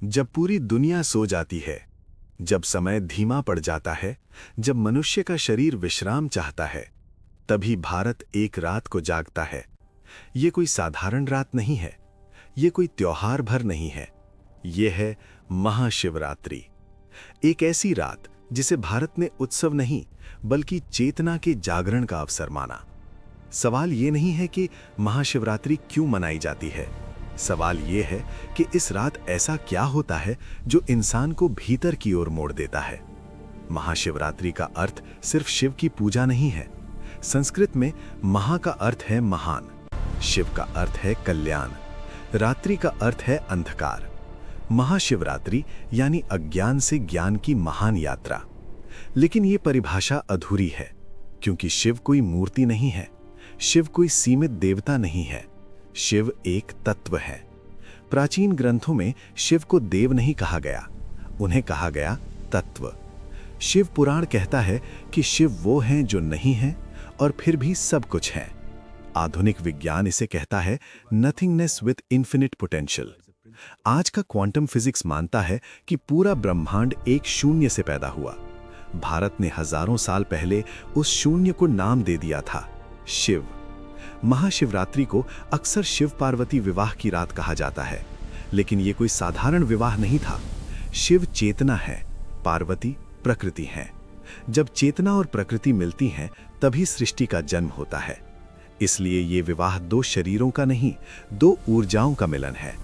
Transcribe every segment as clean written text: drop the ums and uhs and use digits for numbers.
जब पूरी दुनिया सो जाती है, जब समय धीमा पड़ जाता है, जब मनुष्य का शरीर विश्राम चाहता है, तभी भारत एक रात को जागता है। ये कोई साधारण रात नहीं है, ये कोई त्योहार भर नहीं है, ये है महाशिवरात्रि। एक ऐसी रात जिसे भारत ने उत्सव नहीं बल्कि चेतना के जागरण का अवसर माना। सवाल ये नहीं है कि महाशिवरात्रि क्यों मनाई जाती है, सवाल ये है कि इस रात ऐसा क्या होता है जो इंसान को भीतर की ओर मोड़ देता है। महाशिवरात्रि का अर्थ सिर्फ शिव की पूजा नहीं है। संस्कृत में महा का अर्थ है महान, शिव का अर्थ है कल्याण, रात्रि का अर्थ है अंधकार। महाशिवरात्रि यानी अज्ञान से ज्ञान की महान यात्रा। लेकिन ये परिभाषा अधूरी है, क्योंकि शिव कोई मूर्ति नहीं है, शिव कोई सीमित देवता नहीं है, शिव एक तत्व है। प्राचीन ग्रंथों में शिव को देव नहीं कहा गया, उन्हें कहा गया तत्व। शिव पुराण कहता है कि शिव वो हैं जो नहीं हैं और फिर भी सब कुछ हैं। आधुनिक विज्ञान इसे कहता है नथिंगनेस विथ इन्फिनिट पोटेंशियल। आज का क्वांटम फिजिक्स मानता है कि पूरा ब्रह्मांड एक शून्य से पैदा हुआ। भारत ने हजारों साल पहले उस शून्य को नाम दे दिया था, शिव। महाशिवरात्रि को अक्सर शिव पार्वती विवाह की रात कहा जाता है, लेकिन यह कोई साधारण विवाह नहीं था। शिव चेतना है, पार्वती प्रकृति है। जब चेतना और प्रकृति मिलती हैं, तभी सृष्टि का जन्म होता है। इसलिए ये विवाह दो शरीरों का नहीं, दो ऊर्जाओं का मिलन है।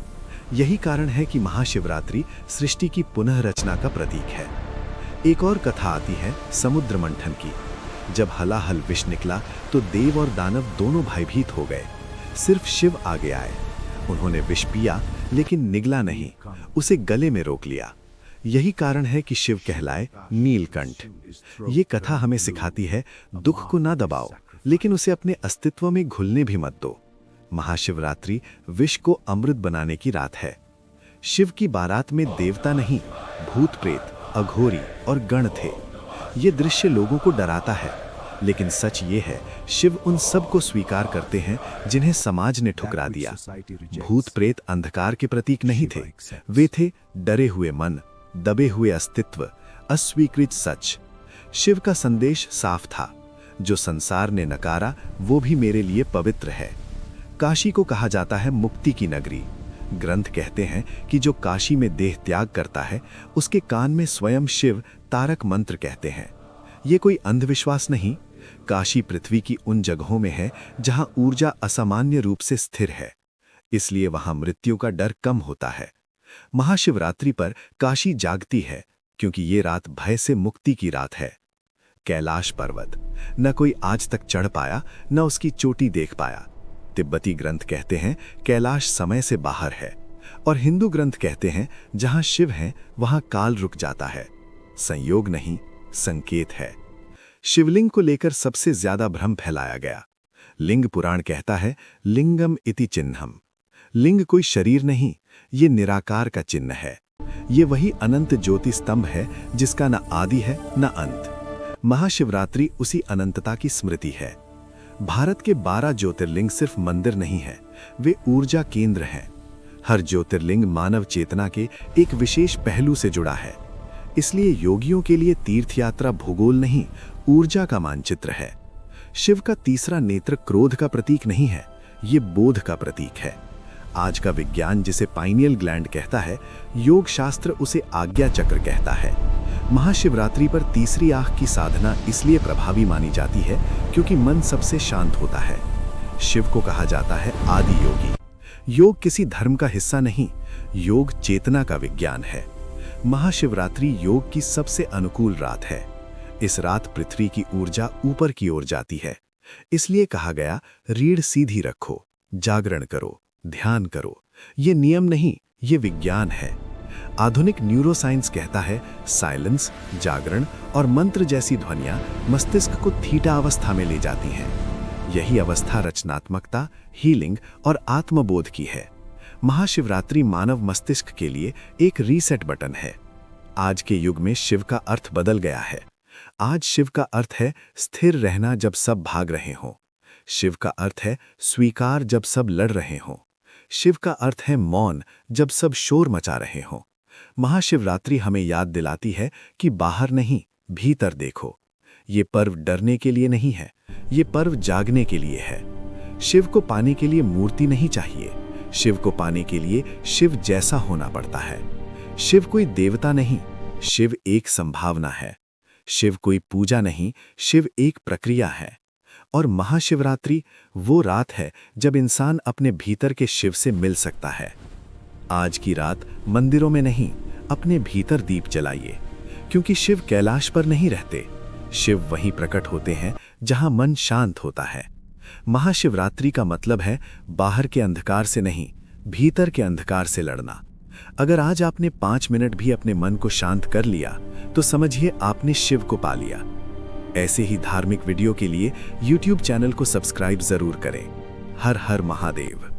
यही कारण है कि महाशिवरात्रि सृष्टि की पुनः रचना का प्रतीक है। एक और कथा आती है समुद्र मंथन की। जब हलाहल विष निकला तो देव और दानव दोनों भयभीत हो गए। सिर्फ शिव आगे आए। उन्होंने विष पिया, लेकिन निगला नहीं, उसे गले में रोक लिया। यही कारण है कि शिव कहलाए नीलकंठ। ये कथा हमें सिखाती है, दुख को ना दबाओ, लेकिन उसे अपने अस्तित्व में घुलने भी मत दो। महाशिवरात्रि विष को अमृत बनाने की रात है। शिव की बारात में देवता नहीं, भूत प्रेत, अघोरी और गण थे। ये दृश्य लोगों को डराता है, लेकिन सच ये है, शिव उन सब को स्वीकार करते हैं जिन्हें समाज ने ठुकरा दिया। भूत प्रेत अंधकार के प्रतीक नहीं थे, वे थे डरे हुए मन, दबे हुए अस्तित्व, अस्वीकृत सच। शिव का संदेश साफ था, जो संसार ने नकारा वो भी मेरे लिए पवित्र है। काशी को कहा जाता है मुक्ति की नगरी। ग्रंथ कहते हैं कि जो काशी में देह त्याग करता है, उसके कान में स्वयं शिव तारक मंत्र कहते हैं। ये कोई अंधविश्वास नहीं, काशी पृथ्वी की उन जगहों में है जहां ऊर्जा असामान्य रूप से स्थिर है, इसलिए वहां मृत्यु का डर कम होता है। महाशिवरात्रि पर काशी जागती है, क्योंकि ये रात भय से मुक्ति की रात है। कैलाश पर्वत न कोई आज तक चढ़ पाया, न उसकी चोटी देख पाया। तिब्बती ग्रंथ कहते हैं कैलाश समय से बाहर है, और हिंदू ग्रंथ कहते हैं जहां शिव हैं वहां काल रुक जाता है। संयोग नहीं, संकेत है। शिवलिंग को लेकर सबसे ज्यादा भ्रम फैलाया गया। लिंग पुराण कहता है लिंगम इति चिन्हम। लिंग कोई शरीर नहीं, ये निराकार का चिन्ह है। ये वही अनंत ज्योति स्तंभ है जिसका न आदि है न अंत। महाशिवरात्रि उसी अनंतता की स्मृति है। भारत के 12 ज्योतिर्लिंग सिर्फ मंदिर नहीं है, वे ऊर्जा केंद्र हैं। हर ज्योतिर्लिंग मानव चेतना के एक विशेष पहलू से जुड़ा है। इसलिए योगियों के लिए तीर्थ यात्रा भूगोल नहीं, ऊर्जा का मानचित्र है। शिव का तीसरा नेत्र क्रोध का प्रतीक नहीं है, ये बोध का प्रतीक है। आज का विज्ञान जिसे पाइनियल ग्लैंड कहता है, योग शास्त्र उसे आज्ञा चक्र कहता है। महाशिवरात्रि पर तीसरी आंख की साधना इसलिए प्रभावी मानी जाती है क्योंकि मन सबसे शांत होता है। शिव को कहा जाता है आदि योगी। योग किसी धर्म का हिस्सा नहीं, योग चेतना का विज्ञान है। महाशिवरात्रि योग की सबसे अनुकूल रात है। इस रात पृथ्वी की ऊर्जा ऊपर की ओर जाती है। इसलिए कहा गया रीढ़ सीधी रखो, जागरण करो, ध्यान करो। ये नियम नहीं, ये विज्ञान है। आधुनिक न्यूरोसाइंस कहता है साइलेंस, जागरण और मंत्र जैसी ध्वनियां मस्तिष्क को थीटा अवस्था में ले जाती हैं। यही अवस्था रचनात्मकता, हीलिंग और आत्मबोध की है। महाशिवरात्रि मानव मस्तिष्क के लिए एक रीसेट बटन है। आज के युग में शिव का अर्थ बदल गया है। आज शिव का अर्थ है स्थिर रहना जब सब भाग रहे हों। शिव का अर्थ है स्वीकार जब सब लड़ रहे हों। शिव का अर्थ है मौन जब सब शोर मचा रहे हों। महाशिवरात्रि हमें याद दिलाती है कि बाहर नहीं, भीतर देखो। ये पर्व डरने के लिए नहीं है, ये पर्व जागने के लिए है। शिव को पाने के लिए मूर्ति नहीं चाहिए, शिव को पाने के लिए शिव जैसा होना पड़ता है। शिव कोई देवता नहीं, शिव एक संभावना है। शिव कोई पूजा नहीं, शिव एक प्रक्रिया है। और महाशिवरात्रि वो रात है जब इंसान अपने भीतर के शिव से मिल सकता है। आज की रात मंदिरों में नहीं, अपने भीतर दीप जलाइए, क्योंकि शिव कैलाश पर नहीं रहते, शिव वहीं प्रकट होते हैं जहां मन शांत होता है। महाशिवरात्रि का मतलब है बाहर के अंधकार से नहीं, भीतर के अंधकार से लड़ना। अगर आज आपने 5 मिनट भी अपने मन को शांत कर लिया तो समझिए आपने शिव को पा लिया। ऐसे ही धार्मिक वीडियो के लिए YouTube चैनल को सब्सक्राइब जरूर करें। हर हर महादेव।